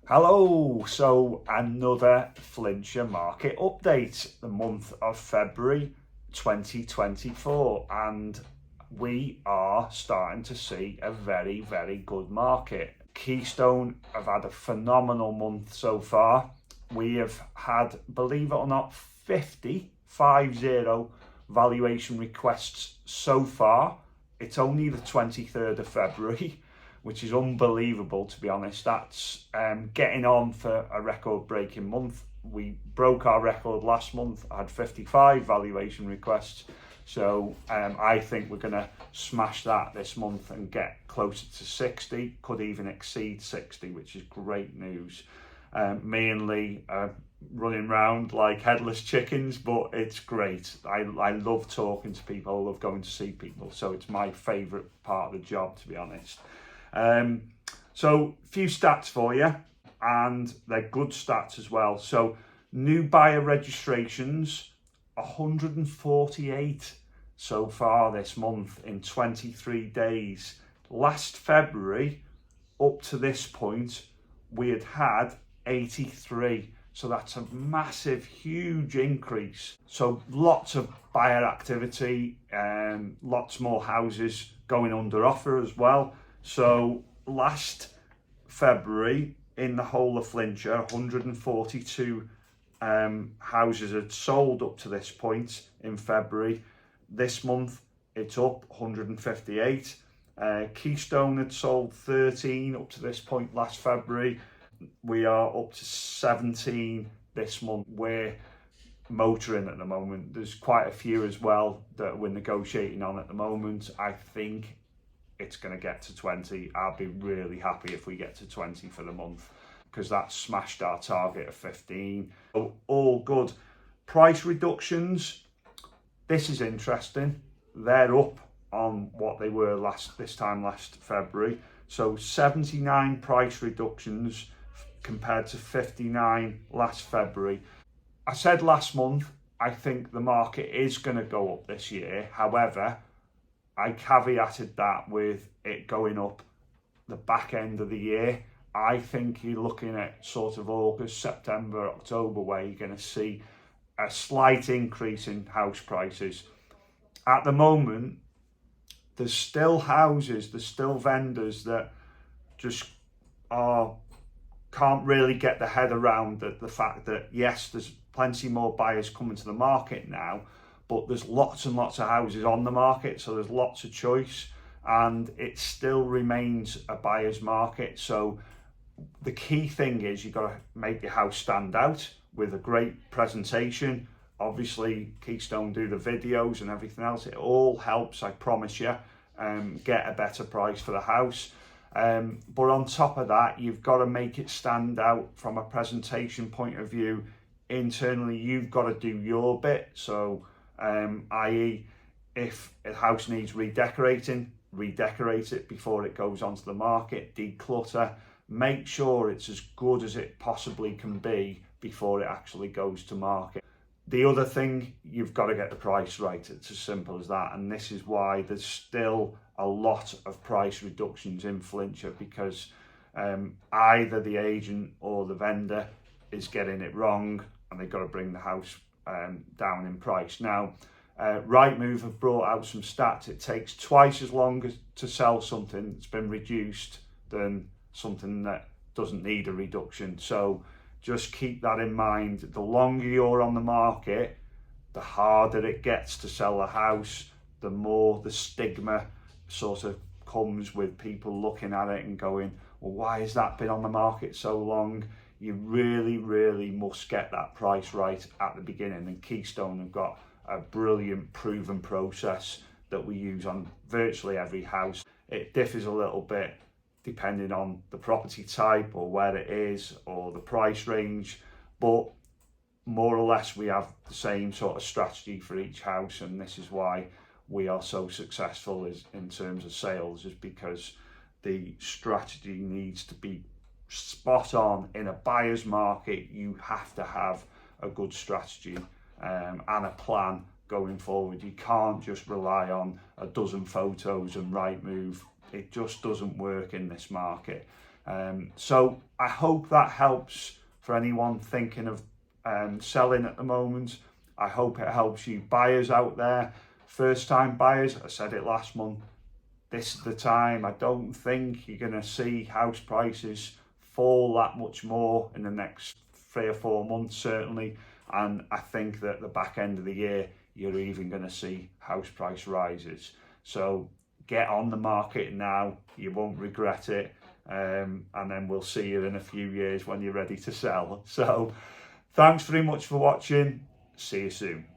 Hello, so another Flintshire market update, the month of February 2024, and we are starting to see a very good market. Keystone have had a phenomenal month so far. We have had, believe it or not, 50 valuation requests so far. It's only the 23rd of February. Which is unbelievable, to be honest. That's getting on for a record-breaking month. We broke our record last month. I had 55 valuation requests. So I think we're going to smash that this month and get closer to 60, could even exceed 60, which is great news. Me and Lee are running around like headless chickens, but it's great. I love talking to people. I love going to see people. So it's my favourite part of the job, to be honest. So a few stats for you, and they're good stats as well. So new buyer registrations, 148 so far this month in 23 days. Last February, up to this point, we had 83. So that's a massive, huge increase. So lots of buyer activity, lots more houses going under offer as well. So last February, in the whole of Flintshire, 142 houses had sold up to this point in February. This month, it's up 158. Keystone had sold 13 up to this point last February. We are up to 17 this month. We're motoring at the moment. There's quite a few as well that we're negotiating on at the moment. I think it's going to get to 20. I'll be really happy if we get to 20 for the month, because that smashed our target of 15. So all good. Price reductions, this is interesting. They're up on what they were this time last February. So 79 price reductions compared to 59 last February. I said last month, I think the market is going to go up this year. However, I caveated that with it going up the back end of the year. I think you're looking at sort of August, September, October, where you're going to see a slight increase in house prices. At the moment, there's still houses, there's still vendors that just can't really get their head around the fact that, yes, there's plenty more buyers coming to the market now, but there's lots and lots of houses on the market, so there's lots of choice, and it still remains a buyer's market. So the key thing is you've got to make your house stand out with a great presentation. Obviously, Keystone do the videos and everything else. It all helps, I promise you, get a better price for the house. But on top of that, you've got to make it stand out from a presentation point of view. Internally, you've got to do your bit. So i.e. if a house needs redecorating, redecorate it before it goes onto the market, declutter, make sure it's as good as it possibly can be before it actually goes to market. The other thing, you've got to get the price right. It's as simple as that, and this is why there's still a lot of price reductions in Flintshire, because either the agent or the vendor is getting it wrong and they've got to bring the house down in price. Now, Rightmove have brought out some stats. It takes twice as long to sell something that's been reduced than something that doesn't need a reduction. So just keep that in mind. The longer you're on the market, the harder it gets to sell a house, the more the stigma sort of comes with people looking at it and going, well, why has that been on the market so long? You really must get that price right at the beginning, and Keystone have got a brilliant proven process that we use on virtually every house. It differs a little bit depending on the property type or where it is or the price range, but more or less we have the same sort of strategy for each house, and this is why we are so successful in terms of sales, is because the strategy needs to be spot on. In a buyer's market, you have to have a good strategy and a plan going forward. You can't just rely on a dozen photos and Rightmove. It just doesn't work in this market. So I hope that helps for anyone thinking of selling at the moment. I hope it helps you buyers out there, first time buyers. I said it last month, this is the time. I don't think you're going to see house prices fall that much more in the next 3 or 4 months, certainly. And I think that the back end of the year, you're even going to see house price rises. So get on the market now. You won't regret it. And then we'll see you in a few years when you're ready to sell. So thanks very much for watching. See you soon.